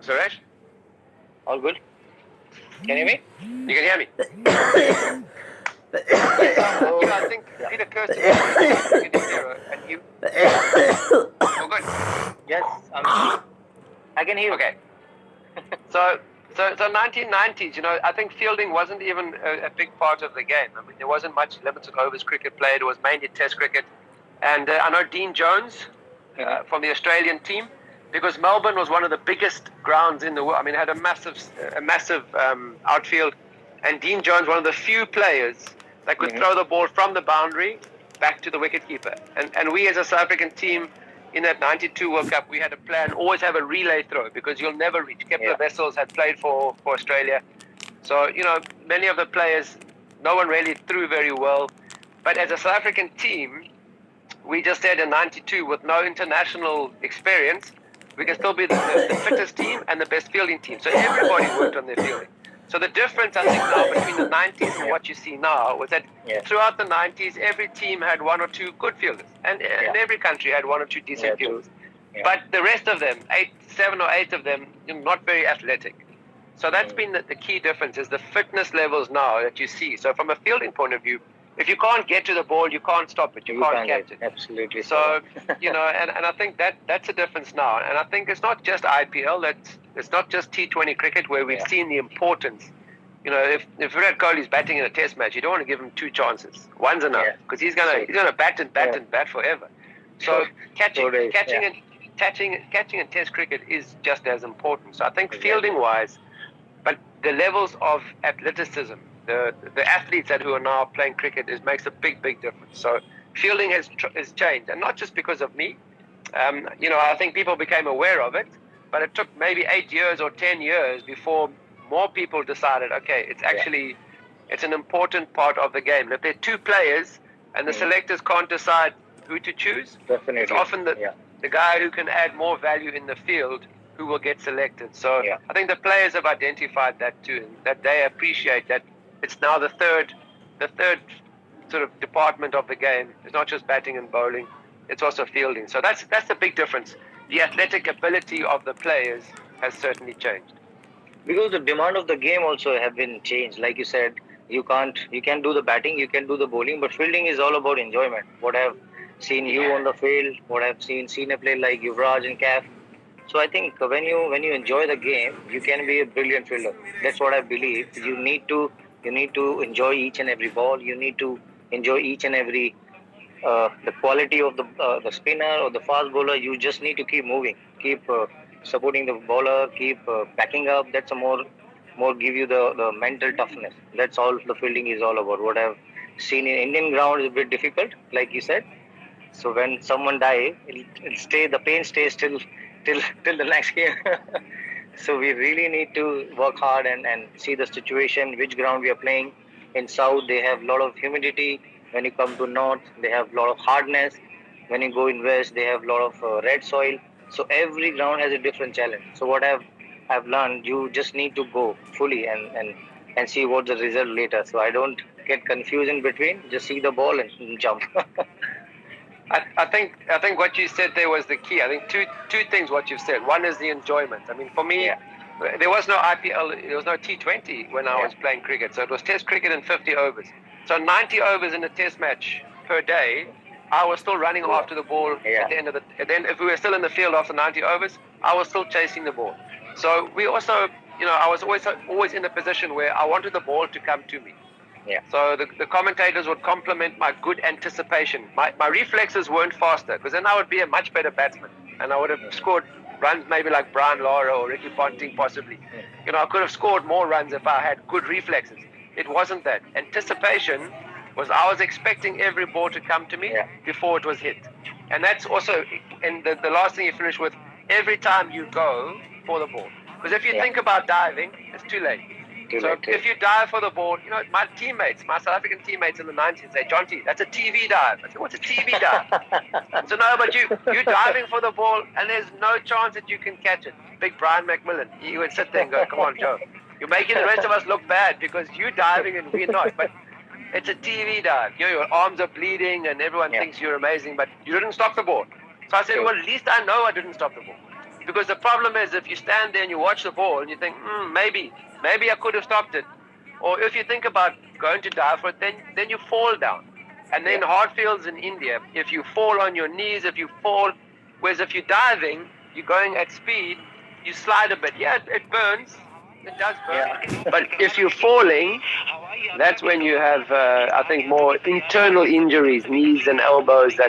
Suresh? All good? Can you hear me? You can hear me? I think Peter Kirsten is in the hero, and you. Oh, good. Yes, I can hear you. Okay. So 1990s, I think fielding wasn't even a big part of the game. I mean, there wasn't much limited overs cricket played. It was mainly Test cricket. And I know Dean Jones from the Australian team, because Melbourne was one of the biggest grounds in the world. I mean, it had a massive outfield. And Dean Jones, one of the few players that could throw the ball from the boundary back to the wicketkeeper. And we as a South African team, in that 92 World Cup, we had a plan, always have a relay throw, because you'll never reach. Kepler Wessels had played for Australia. So, many of the players, no one really threw very well. But as a South African team, we just said in 92, with no international experience, we can still be the fittest team and the best fielding team. So everybody worked on their fielding. So the difference, I think, now between the 90s and what you see now was that throughout the 90s, every team had one or two good fielders. And every country had one or two decent fielders. But the rest of them, 7 or 8 of them, not very athletic. So that's been the key difference, is the fitness levels now that you see. So from a fielding point of view, if you can't get to the ball, you can't stop it. You can't catch it. Absolutely. So, and I think that's a difference now. And I think it's not just IPL, it's not just T20 cricket, where we've seen the importance. If Virat Kohli's batting in a test match, you don't want to give him 2 chances. One's enough, because he's gonna bat and bat forever. So catching in test cricket is just as important. So I think fielding wise, but the levels of athleticism, the athletes who are now playing cricket, makes a big difference. So fielding has changed, and not just because of me. I think people became aware of it, but it took maybe 8 years or 10 years before more people decided, okay, it's an important part of the game. If there are 2 players and the selectors can't decide who to choose, definitely, it's often the guy who can add more value in the field who will get selected. So I think the players have identified that too, and that they appreciate that it's now the third sort of department of the game. It's not just batting and bowling, it's also fielding. So that's the big difference. The athletic ability of the players has certainly changed. Because the demand of the game also have been changed. Like you said, you can do the batting, you can do the bowling, but fielding is all about enjoyment. What I've seen you on the field, what I've seen a player like Yuvraj and Caf. So I think when you enjoy the game, you can be a brilliant fielder. That's what I believe. You need to enjoy each and every ball. You need to enjoy each and every the quality of the spinner or the fast bowler. You just need to keep moving, keep supporting the bowler, keep backing up. That's a more give you the mental toughness. That's all the fielding is all about. What I've seen in Indian ground is a bit difficult, like you said. So when someone dies, the pain stays till the next game. So we really need to work hard and see the situation, which ground we are playing. In South, they have a lot of humidity. When you come to North, they have a lot of hardness. When you go in West, they have a lot of red soil. So every ground has a different challenge. So what I've learned, you just need to go fully and see what's the result later. So I don't get confused in between. Just see the ball and jump. I think what you said there was the key. I think two things what you've said. One is the enjoyment. I mean, for me, there was no IPL, there was no T20 when I was playing cricket. So it was Test cricket in 50 overs. So 90 overs in a Test match per day, I was still running after the ball at the end of the. Then if we were still in the field after 90 overs, I was still chasing the ball. So we also, I was always in a position where I wanted the ball to come to me. Yeah. So the commentators would compliment my good anticipation. My reflexes weren't faster, because then I would be a much better batsman, and I would have scored runs maybe like Brian Lara or Ricky Ponting possibly. I could have scored more runs if I had good reflexes. It wasn't that. Anticipation was I was expecting every ball to come to me before it was hit. And that's also, and the last thing you finish with, every time you go for the ball. Because if you think about diving, it's too late. If you dive for the ball, my South African teammates in the 90s say, Johnty, that's a TV dive. I said, what's a TV dive? So no, but you're diving for the ball and there's no chance that you can catch it. Big Brian McMillan, he would sit there and go, come on, Joe. You're making the rest of us look bad because you're diving and we're not. But it's a TV dive. Your arms are bleeding and everyone thinks you're amazing, but you didn't stop the ball. So I said, well, at least I know I didn't stop the ball. Because the problem is, if you stand there and you watch the ball and you think, maybe I could have stopped it, or if you think about going to dive for it, then you fall down. And then hard fields in India, if you fall on your knees, whereas if you're diving, you're going at speed, you slide a bit. Yeah, it burns. It does burn. Yeah. But if you're falling, that's when you have, I think, more internal injuries, knees and elbows that